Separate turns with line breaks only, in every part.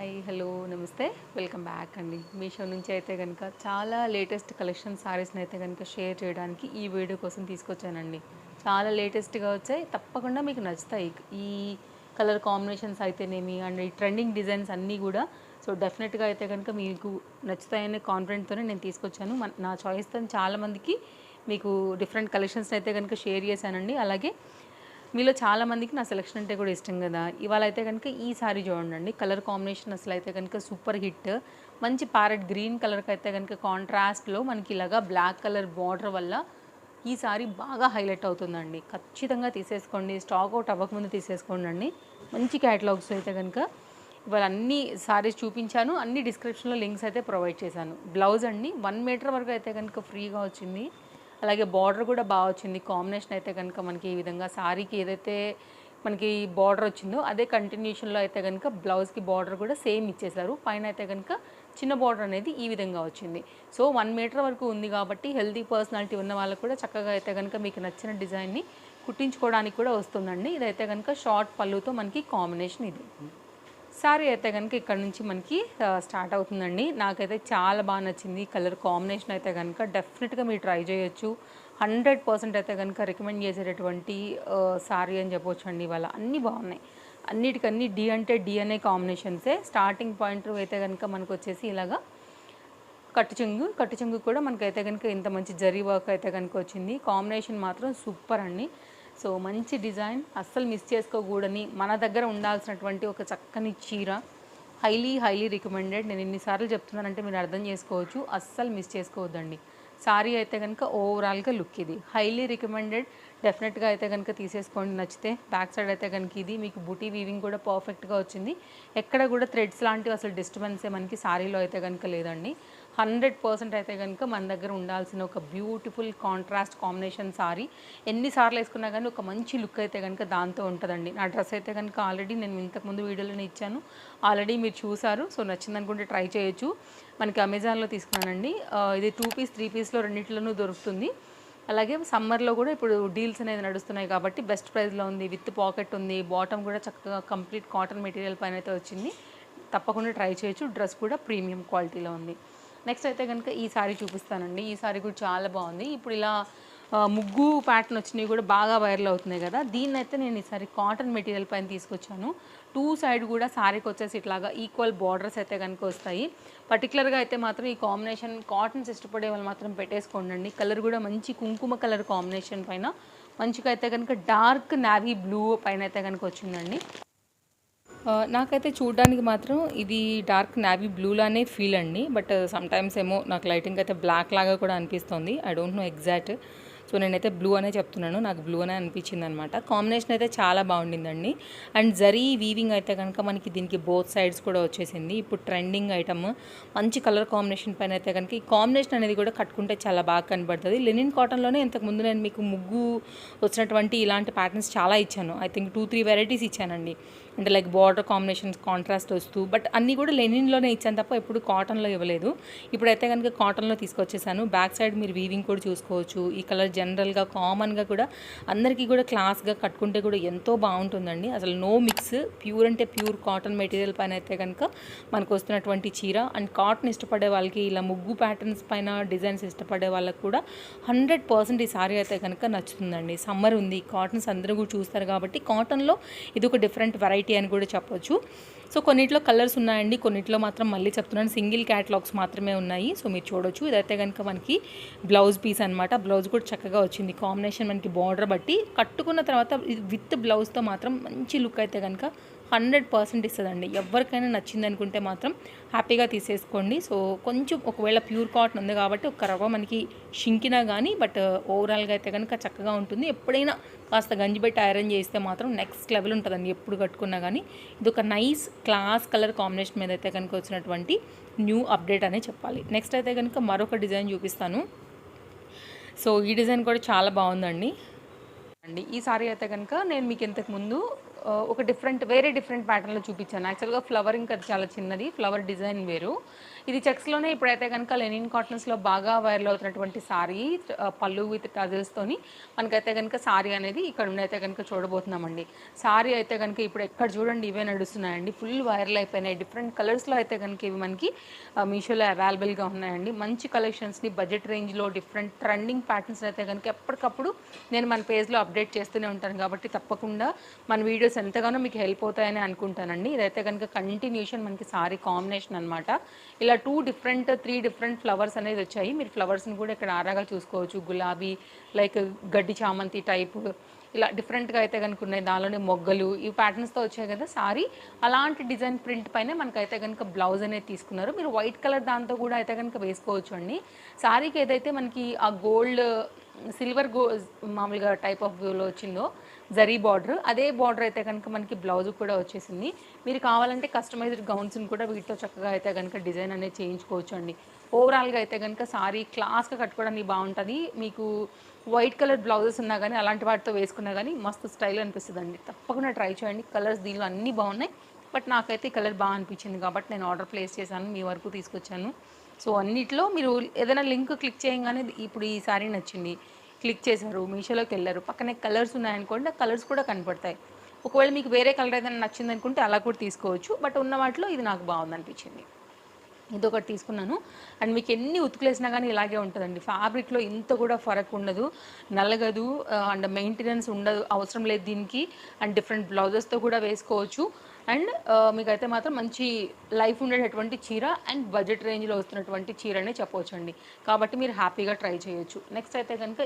Hi hello నమస్తే welcome back అండి. మీషో నుంచి అయితే కనుక చాలా లేటెస్ట్ కలెక్షన్ సారీస్ని అయితే కనుక షేర్ చేయడానికి ఈ వీడియో కోసం తీసుకొచ్చానండి. చాలా లేటెస్ట్గా వచ్చాయి, తప్పకుండా మీకు నచ్చుతాయి. ఈ కలర్ కాంబినేషన్స్ అయితేనేమి అండ్ ఈ ట్రెండింగ్ డిజైన్స్ అన్నీ కూడా సో డెఫినెట్గా అయితే కనుక మీకు నచ్చుతాయనే కాన్ఫిడెంట్తోనే నేను తీసుకొచ్చాను. నా చాయిస్తో చాలామందికి మీకు డిఫరెంట్ కలెక్షన్స్ అయితే కనుక షేర్ చేశానండి. అలాగే మీలో చాలామందికి నా సెలెక్షన్ అంటే కూడా ఇష్టం కదా. ఇవాళ అయితే కనుక ఈ సారీ చూడండి, కలర్ కాంబినేషన్ అసలు అయితే కనుక సూపర్ హిట్. మంచి ప్యారెట్ గ్రీన్ కలర్కి అయితే కనుక కాంట్రాస్ట్లో మనకి ఇలాగా బ్లాక్ కలర్ బార్డర్ వల్ల ఈ సారీ బాగా హైలైట్ అవుతుందండి. ఖచ్చితంగా తీసేసుకోండి, స్టాక్ అవుట్ అవ్వకముందు తీసేసుకోండి అండి. మంచి క్యాటలాగ్స్ అయితే కనుక ఇవాళ అన్ని సారీస్ చూపించాను, అన్ని డిస్క్రిప్షన్లో లింక్స్ అయితే ప్రొవైడ్ చేశాను. బ్లౌజ్ అండి 1 మీటర్ వరకు అయితే కనుక ఫ్రీగా వచ్చింది. అలాగే బార్డర్ కూడా బాగా వచ్చింది. కాంబినేషన్ అయితే కనుక మనకి ఈ విధంగా సారీకి ఏదైతే మనకి బార్డర్ వచ్చిందో అదే కంటిన్యూషన్లో అయితే కనుక బ్లౌజ్కి బార్డర్ కూడా సేమ్ ఇచ్చేసారు. పైన అయితే కనుక చిన్న బార్డర్ అనేది ఈ విధంగా వచ్చింది. సో 1 మీటర్ వరకు ఉంది కాబట్టి హెల్తీ పర్సనాలిటీ ఉన్న వాళ్ళకు కూడా చక్కగా అయితే కనుక మీకు నచ్చిన డిజైన్ని కుట్టించుకోవడానికి కూడా వస్తుందండి. ఇదైతే కనుక షార్ట్ పళ్ళుతో మనకి కాంబినేషన్ ఇది. సారీ అయితే కనుక ఇక్కడ నుంచి మనకి స్టార్ట్ అవుతుందండి. నాకైతే చాలా బాగా నచ్చింది. కలర్ కాంబినేషన్ అయితే కనుక డెఫినెట్గా మీరు ట్రై చేయొచ్చు. 100% అయితే కనుక రికమెండ్ చేసేటటువంటి సారీ అని చెప్పొచ్చు అండి. ఇవాళ అన్నీ బాగున్నాయి. అన్నిటికన్నీ డి అంటే డి అనే కాంబినేషన్సే. స్టార్టింగ్ పాయింట్ అయితే కనుక మనకు వచ్చేసి ఇలాగా కట్టు చెంగు కూడా మనకైతే కనుక ఇంత మంచి జరీ వర్క్ అయితే కనుక వచ్చింది. కాంబినేషన్ మాత్రం సూపర్ అండి. సో మంచి డిజైన్, అస్సలు మిస్ చేసుకోకూడని మన దగ్గర ఉండాల్సినటువంటి ఒక చక్కని చీర. Highly recommended. నేను ఎన్నిసార్లు చెప్తున్నానంటే మీరు అర్థం చేసుకోవచ్చు. అస్సలు మిస్ చేసుకోవద్దండి. సారీ అయితే కనుక ఓవరాల్గా లుక్ ఇది హైలీ రికమెండెడ్. డెఫినెట్గా అయితే కనుక తీసేసుకోండి నచ్చితే. బ్యాక్ సైడ్ అయితే కనుక ఇది మీకు బూటీ వీవింగ్ కూడా పర్ఫెక్ట్గా వచ్చింది. ఎక్కడ కూడా థ్రెడ్స్ లాంటివి అసలు డిస్టర్బెన్సే మనకి సారీలో అయితే కనుక లేదండి. 100% అయితే కనుక మన దగ్గర ఉండాల్సిన ఒక బ్యూటిఫుల్ కాంట్రాస్ట్ కాంబినేషన్ సారీ. ఎన్నిసార్లు వేసుకున్నా కానీ ఒక మంచి లుక్ అయితే కనుక దాంతో ఉంటుందండి. నా డ్రెస్ అయితే కనుక ఆల్రెడీ నేను ఇంతకుముందు వీడియోలోనే ఇచ్చాను, ఆల్రెడీ మీరు చూసారు. సో నచ్చిందనుకుంటే ట్రై చేయొచ్చు. మనకి అమెజాన్లో తీసుకున్నానండి. ఇది 2 పీస్ 3 పీస్లో రెండింటిలోనూ దొరుకుతుంది. అలాగే సమ్మర్లో కూడా ఇప్పుడు డీల్స్ అనేది నడుస్తున్నాయి కాబట్టి బెస్ట్ ప్రైస్లో ఉంది. విత్ పాకెట్ ఉంది. బాటమ్ కూడా చక్కగా కంప్లీట్ కాటన్ మెటీరియల్ పైన అయితే వచ్చింది. తప్పకుండా ట్రై చేయొచ్చు. డ్రెస్ కూడా ప్రీమియం క్వాలిటీలో ఉంది. నెక్స్ట్ అయితే కనుక ఈ సారీ చూపిస్తానండి. ఈ సారీ కూడా చాలా బాగుంది. ఇప్పుడు ఇలా ముగ్గు ప్యాటర్న్ వచ్చినవి కూడా బాగా వైరల్ అవుతున్నాయి కదా. దీన్ని అయితే నేను ఈసారి కాటన్ మెటీరియల్ పైన తీసుకొచ్చాను. 2 సైడ్ కూడా సారీకి వచ్చేసి ఇట్లాగా ఈక్వల్ బార్డర్స్ అయితే కనుక వస్తాయి. పర్టికులర్గా అయితే మాత్రం ఈ కాంబినేషన్ కాటన్స్ ఇష్టపడే వాళ్ళు మాత్రం పెట్టేసుకోండి. కలర్ కూడా మంచి కుంకుమ కలర్ కాంబినేషన్ పైన మంచిగా అయితే కనుక డార్క్ నావీ బ్లూ పైన అయితే కనుక వచ్చిందండి. నాకైతే చూడడానికి మాత్రం ఇది డార్క్ నావీ బ్లూలానే ఫీల్ అండి. బట్ సమ్టైమ్స్ ఏమో నాకు లైటింగ్ అయితే బ్లాక్ లాగా కూడా అనిపిస్తుంది. I don't know exact. So నేనైతే బ్లూ అనే చెప్తున్నాను, నాకు బ్లూ అనే అనిపించింది అనమాట. కాంబినేషన్ అయితే చాలా బాగుండిందండి. అండ్ జరీ వీవింగ్ అయితే కనుక మనకి దీనికి బోత్ సైడ్స్ కూడా వచ్చేసింది. ఇప్పుడు ట్రెండింగ్ ఐటమ్ మంచి కలర్ కాంబినేషన్ పైన అయితే కనుక ఈ కాంబినేషన్ అనేది కూడా కట్టుకుంటే చాలా బాగా కనబడుతుంది. లెనిన్ కాటన్లోనే ఇంతకుముందు నేను మీకు ముగ్గు వచ్చినటువంటి ఇలాంటి ప్యాటర్న్స్ చాలా ఇచ్చాను. ఐ థింక్ 2-3 వెరైటీస్ ఇచ్చానండి. అంటే లైక్ బార్డర్ కాంబినేషన్స్ కాంట్రాస్ట్ వస్తూ, బట్ అన్నీ కూడా లెనిన్లోనే ఇచ్చాను తప్ప ఎప్పుడు కాటన్లో ఇవ్వలేదు. ఇప్పుడైతే కనుక కాటన్లో తీసుకొచ్చేసాను. బ్యాక్ సైడ్ మీరు వీవింగ్ కూడా చూసుకోవచ్చు. ఈ కలర్ జనరల్గా కామన్గా కూడా అందరికీ కూడా క్లాస్గా కట్టుకుంటే కూడా ఎంతో బాగుంటుందండి. అసలు నో మిక్స్, ప్యూర్ అంటే ప్యూర్ కాటన్ మెటీరియల్ పైన అయితే కనుక మనకు వస్తున్నటువంటి చీర. అండ్ కాటన్ ఇష్టపడే వాళ్ళకి, ఇలా ముగ్గు ప్యాటర్న్స్ పైన డిజైన్స్ ఇష్టపడే వాళ్ళకి కూడా 100% ఈ సారీ అయితే కనుక నచ్చుతుందండి. సమ్మర్ ఉంది, కాటన్స్ అందరూ కూడా చూస్తారు కాబట్టి కాటన్లో ఇది ఒక డిఫరెంట్ వెరైటీ అని కూడా చెప్పొచ్చు. సో కొన్నిట్లో కలర్స్ ఉన్నాయండి, కొన్నిట్లో మాత్రం మళ్ళీ చెప్తున్నాను సింగిల్ క్యాటలాగ్స్ మాత్రమే ఉన్నాయి. సో మీరు చూడొచ్చు. ఇదైతే కనుక మనకి బ్లౌజ్ పీస్ అనమాట. బ్లౌజ్ కూడా చక్కగా వచ్చింది. కాంబినేషన్ మనకి బార్డర్ బట్టి కట్టుకున్న తర్వాత విత్ బ్లౌజ్తో మాత్రం మంచి లుక్ అయితే కనుక 100% ఇస్తుందండి. ఎవరికైనా నచ్చింది అనుకుంటే మాత్రం హ్యాపీగా తీసేసుకోండి. సో కొంచెం ఒకవేళ ప్యూర్ కాటన్ ఉంది కాబట్టి ఒక రవ్వ మనకి షింకినా కానీ, బట్ ఓవరాల్గా అయితే కనుక చక్కగా ఉంటుంది. ఎప్పుడైనా కాస్త గంజి పెట్టి ఐరన్ చేస్తే మాత్రం నెక్స్ట్ లెవెల్ ఉంటుందండి ఎప్పుడు కట్టుకున్నా కానీ. ఇది ఒక నైస్ క్లాస్ కలర్ కాంబినేషన్ మీద అయితే కనుక వచ్చినటువంటి న్యూ అప్డేట్ అనే చెప్పాలి. నెక్స్ట్ అయితే కనుక మరొక డిజైన్ చూపిస్తాను. సో ఈ డిజైన్ కూడా చాలా బాగుందండి. ఈ సారీ అయితే కనుక నేను మీకు ఇంతకుముందు ఒక వేరే డిఫరెంట్ ప్యాటర్న్లో చూపించాను. యాక్చువల్గా ఫ్లవరింగ్ అది చాలా చిన్నది, ఫ్లవర్ డిజైన్ వేరు. ఇది చెక్స్లోనే ఇప్పుడైతే కనుక లెనిన్ కాటన్స్లో బాగా వైరల్ అవుతున్నటువంటి సారీ, పళ్ళు విత్ టజిల్స్తోని మనకైతే కనుక సారీ అనేది ఇక్కడ నుండి అయితే కనుక చూడబోతున్నామండి. సారీ అయితే కనుక ఇప్పుడు ఎక్కడ చూడండి ఇవే నడుస్తున్నాయండి, ఫుల్ వైరల్ అయిపోయినాయి. డిఫరెంట్ కలర్స్లో అయితే కనుక ఇవి మనకి మీషోలో అవైలబుల్గా ఉన్నాయండి. మంచి కలెక్షన్స్ని బడ్జెట్ రేంజ్లో డిఫరెంట్ ట్రెండింగ్ ప్యాటర్న్స్ అయితే కనుక ఎప్పటికప్పుడు నేను మన పేజ్లో అప్డేట్ చేస్తూనే ఉంటాను కాబట్టి తప్పకుండా మన వీడియోస్ ఎంతగానో మీకు హెల్ప్ అవుతాయని అనుకుంటానండి. ఇదైతే కనుక కంటిన్యూషన్ మనకి సారీ కాంబినేషన్ అనమాట. ఇలా 3 డిఫరెంట్ ఫ్లవర్స్ అనేది వచ్చాయి. మీరు ఫ్లవర్స్ని కూడా ఇక్కడ ఆరాగా చూసుకోవచ్చు. గులాబీ, లైక్ గడ్డి చామంతి టైప్, ఇలా డిఫరెంట్గా అయితే కనుక ఉన్నాయి. దానిలోనే మొగ్గలు, ఈ ప్యాటర్న్స్తో వచ్చాయి కదా సారీ. అలాంటి డిజైన్ ప్రింట్ పైనే మనకైతే కనుక బ్లౌజ్ అనేది తీసుకున్నారు. మీరు వైట్ కలర్ దాంతో కూడా అయితే కనుక వేసుకోవచ్చు అండి. సారీకి ఏదైతే మనకి ఆ గోల్డ్ సిల్వర్ మామూలుగా టైప్ ఆఫ్ వ్యూలో వచ్చిందో జరీ బార్డర్, అదే బార్డర్ అయితే కనుక మనకి బ్లౌజ్ కూడా వచ్చేసింది. మీరు కావాలంటే కస్టమైజ్డ్ గౌన్స్ని కూడా వీటితో చక్కగా అయితే కనుక డిజైన్ అనేది చేయించుకోవచ్చు అండి. ఓవరాల్గా అయితే కనుక సారీ క్లాస్గా కట్టుకోవడానికి బాగుంటుంది. మీకు వైట్ కలర్ బ్లౌజెస్ ఉన్నా కానీ అలాంటి వాటితో వేసుకున్నా కానీ మస్తు స్టైల్ అనిపిస్తుంది అండి. తప్పకుండా ట్రై చేయండి. కలర్స్ దీనిలో అన్నీ బాగున్నాయి, బట్ నాకైతే ఈ కలర్ బాగా అనిపించింది కాబట్టి నేను ఆర్డర్ ప్లేస్ చేశాను, మీ వరకు తీసుకొచ్చాను. సో అన్నిట్లో మీరు ఏదైనా లింక్ క్లిక్ చేయగానే ఇప్పుడు ఈ సారీ నచ్చింది, క్లిక్ చేశారు, మీషోలోకి వెళ్ళారు, పక్కనే కలర్స్ ఉన్నాయనుకోండి, ఆ కలర్స్ కూడా కనపడతాయి. ఒకవేళ మీకు వేరే కలర్ ఏదైనా నచ్చింది అనుకుంటే అలా కూడా తీసుకోవచ్చు. బట్ ఉన్న వాటిలో ఇది నాకు బాగుంది అనిపించింది, ఇదొకటి తీసుకున్నాను. అండ్ మీకు ఎన్ని ఉతుకులేసినా కానీ ఇలాగే ఉంటుందండి. ఫ్యాబ్రిక్లో ఇంత కూడా ఫరక్ ఉండదు, నలగదు, అండ్ మెయింటెనెన్స్ ఉండదు, అవసరం లేదు దీనికి. అండ్ డిఫరెంట్ బ్లౌజెస్తో కూడా వేసుకోవచ్చు. అండ్ మీకైతే మాత్రం మంచి లైఫ్ ఉండేటటువంటి చీర అండ్ బడ్జెట్ రేంజ్లో వస్తున్నటువంటి చీరనే చెప్పవచ్చండి. కాబట్టి మీరు హ్యాపీగా ట్రై చేయొచ్చు. నెక్స్ట్ అయితే కనుక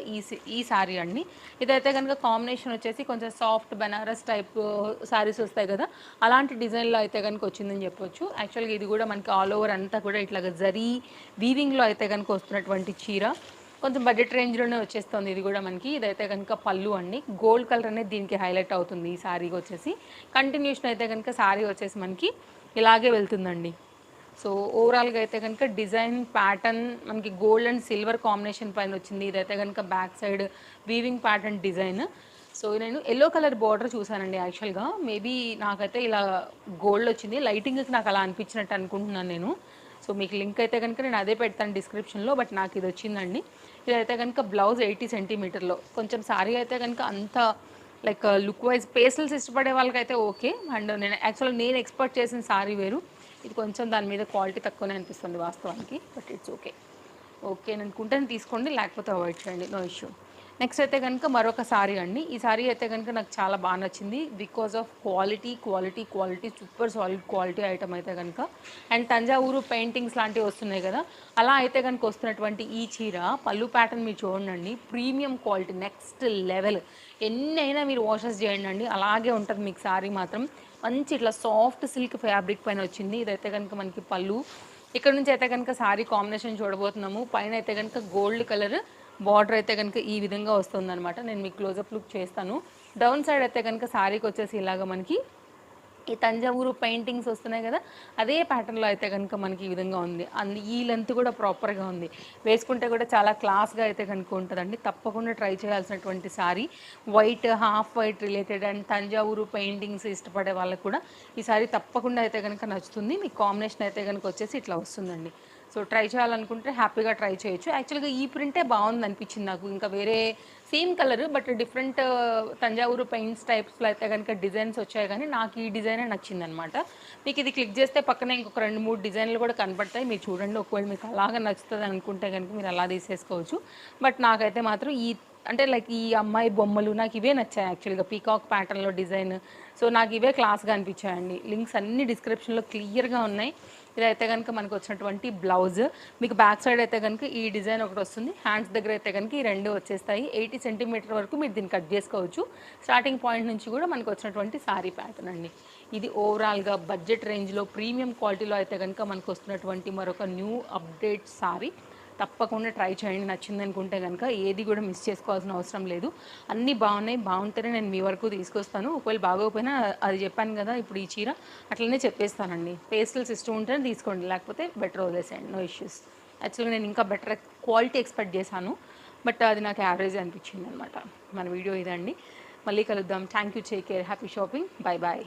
ఈ శారీ అండి. ఇదైతే కనుక కాంబినేషన్ వచ్చేసి కొంచెం సాఫ్ట్ బెనారస్ టైప్ శారీస్ వస్తాయి కదా, అలాంటి డిజైన్లో అయితే కనుక వచ్చిందని చెప్పొచ్చు. యాక్చువల్గా ఇది కూడా మనకి ఆల్ ఓవర్ అంతా కూడా ఇట్లాగ జరీ వీవింగ్లో అయితే కనుక వస్తున్నటువంటి చీర. కొంచెం బడ్జెట్ రేంజ్లోనే వచ్చేస్తుంది ఇది కూడా మనకి. ఇదైతే కనుక పళ్ళు అండి, గోల్డ్ కలర్ అనేది దీనికి హైలైట్ అవుతుంది ఈ శారీకి వచ్చేసి. కంటిన్యూషన్ అయితే కనుక శారీ వచ్చేసి మనకి ఇలాగే వెళ్తుందండి. సో ఓవరాల్గా అయితే కనుక డిజైన్ ప్యాటర్న్ మనకి గోల్డ్ అండ్ సిల్వర్ కాంబినేషన్ పైన వచ్చింది. ఇదైతే కనుక back side weaving pattern design. So నేను ఎల్లో కలర్ బార్డర్ చూసానండి యాక్చువల్గా. మేబీ నాకైతే ఇలా గోల్డ్ వచ్చింది, లైటింగ్కి నాకు అలా అనిపించినట్టు అనుకుంటున్నాను నేను. సో మీకు లింక్ అయితే కనుక నేను అదే పెడతాను డిస్క్రిప్షన్లో. బట్ నాకు ఇది వచ్చిందండి. ఇదైతే కనుక బ్లౌజ్ 80 సెంటీమీటర్లో. కొంచెం శారీ అయితే కనుక అంత లైక్ లుక్ వైజ్ పేస్టల్స్ ఇష్టపడే వాళ్ళకైతే ఓకే. అండ్ నేను ఎక్స్పెక్ట్ చేసిన శారీ వేరు, ఇది కొంచెం దాని మీద క్వాలిటీ తక్కువనే అనిపిస్తుంది వాస్తవానికి. But it's okay. నేను అనుకుంటే తీసుకోండి, లేకపోతే అవాయిడ్ చేయండి, నో ఇష్యూ. నెక్స్ట్ అయితే కనుక మరొక సారీ అండి. ఈ సారీ అయితే కనుక నాకు చాలా బాగా నచ్చింది because of quality super solid quality item అయితే కనుక. అండ్ తంజావూరు పెయింటింగ్స్ లాంటివి వస్తున్నాయి కదా, అలా అయితే కనుక వస్తున్నటువంటి ఈ చీర పళ్ళు ప్యాటర్న్ మీరు చూడండి, ప్రీమియం క్వాలిటీ నెక్స్ట్ లెవెల్. ఎన్నైనా మీరు వాషెస్ చేయండి అండి, అలాగే ఉంటుంది మీకు సారీ మాత్రం. మంచి ఇట్లా సాఫ్ట్ సిల్క్ ఫ్యాబ్రిక్ పైన వచ్చింది. ఇదైతే కనుక మనకి పళ్ళు. ఇక్కడ నుంచి అయితే కనుక సారీ కాంబినేషన్ చూడబోతున్నాము. పైన అయితే కనుక గోల్డ్ కలర్ బార్డర్ అయితే కనుక ఈ విధంగా వస్తుందన్నమాట. నేను మీకు క్లోజప్ లుక్ చేస్తాను. డౌన్ సైడ్ అయితే కనుక సారీకి వచ్చేసి ఇలాగ మనకి ఈ తంజావూరు పెయింటింగ్స్ వస్తున్నాయి కదా, అదే ప్యాటర్న్లో అయితే కనుక మనకి ఈ విధంగా ఉంది. ఈ లెంత్ కూడా ప్రాపర్గా ఉంది, వేసుకుంటే కూడా చాలా క్లాస్గా అయితే కనుక ఉంటుందండి. తప్పకుండా ట్రై చేయాల్సినటువంటి sorry. White, half white related and Thanjavur paintings ఇష్టపడే వాళ్ళకు కూడా ఈ సారీ తప్పకుండా అయితే కనుక నచ్చుతుంది. మీకు కాంబినేషన్ అయితే కనుక వచ్చేసి ఇట్లా వస్తుందండి. సో ట్రై చేయాలనుకుంటే హ్యాపీగా ట్రై చేయొచ్చు. యాక్చువల్గా ఈ ప్రింటే బాగుంది అనిపించింది నాకు. ఇంకా వేరే same colour but different Thanjavur paints టైప్స్లో అయితే కనుక డిజైన్స్ వచ్చాయి, కానీ నాకు ఈ డిజైనే నచ్చిందనమాట. మీకు ఇది క్లిక్ చేస్తే పక్కన ఇంకొక 2-3 డిజైన్లు కూడా కనపడతాయి, మీరు చూడండి. ఒకవేళ మీకు అలాగా నచ్చుతుంది అనుకుంటే కనుక మీరు అలా తీసేసుకోవచ్చు. బట్ నాకైతే మాత్రం అంటే లైక్ ఈ అమ్మాయి బొమ్మలు నాకు ఇవే నచ్చాయి యాక్చువల్గా, పీకాక్ ప్యాటర్న్లో డిజైన్. సో నాకు ఇవే క్లాస్గా అనిపించాయండి. లింక్స్ అన్ని డిస్క్రిప్షన్లో క్లియర్గా ఉన్నాయి. ఇదైతే కనుక మనకు వచ్చినటువంటి బ్లౌజ్. మీకు బ్యాక్ సైడ్ అయితే కనుక ఈ డిజైన్ ఒకటి వస్తుంది, హ్యాండ్స్ దగ్గర అయితే కనుక ఈ 2 వచ్చేస్తాయి. 80 సెంటీమీటర్ వరకు మీరు దీన్ని కట్ చేసుకోవచ్చు. స్టార్టింగ్ పాయింట్ నుంచి కూడా మనకు వచ్చినటువంటి సారీ ప్యాటర్న్ అండి. ఇది ఓవరాల్గా బడ్జెట్ రేంజ్లో ప్రీమియం క్వాలిటీలో అయితే కనుక మనకు వస్తున్నటువంటి మరొక న్యూ అప్డేట్ సారీ. తప్పకుండా ట్రై చేయండి, నచ్చింది అనుకుంటే కనుక. ఏది కూడా మిస్ చేసుకోవాల్సిన అవసరం లేదు, అన్నీ బాగుంటేనే నేను మీ వరకు తీసుకొస్తాను. ఒకవేళ బాగోకపోయినా అది చెప్పాను కదా ఇప్పుడు ఈ చీర అట్లనే చెప్పేస్తానండి. పేస్టల్ సిస్టమ్ ఉంటేనే తీసుకోండి, లేకపోతే బెటర్ వదిలేసేయండి, నో ఇష్యూస్. యాక్చువల్గా నేను ఇంకా బెటర్ క్వాలిటీ ఎక్స్పెక్ట్ చేశాను, బట్ అది నాకు యావరేజ్ అనిపించింది అనమాట. మన వీడియో ఇదండి, మళ్ళీ కలుద్దాం. Thank you, take care, happy shopping, bye bye.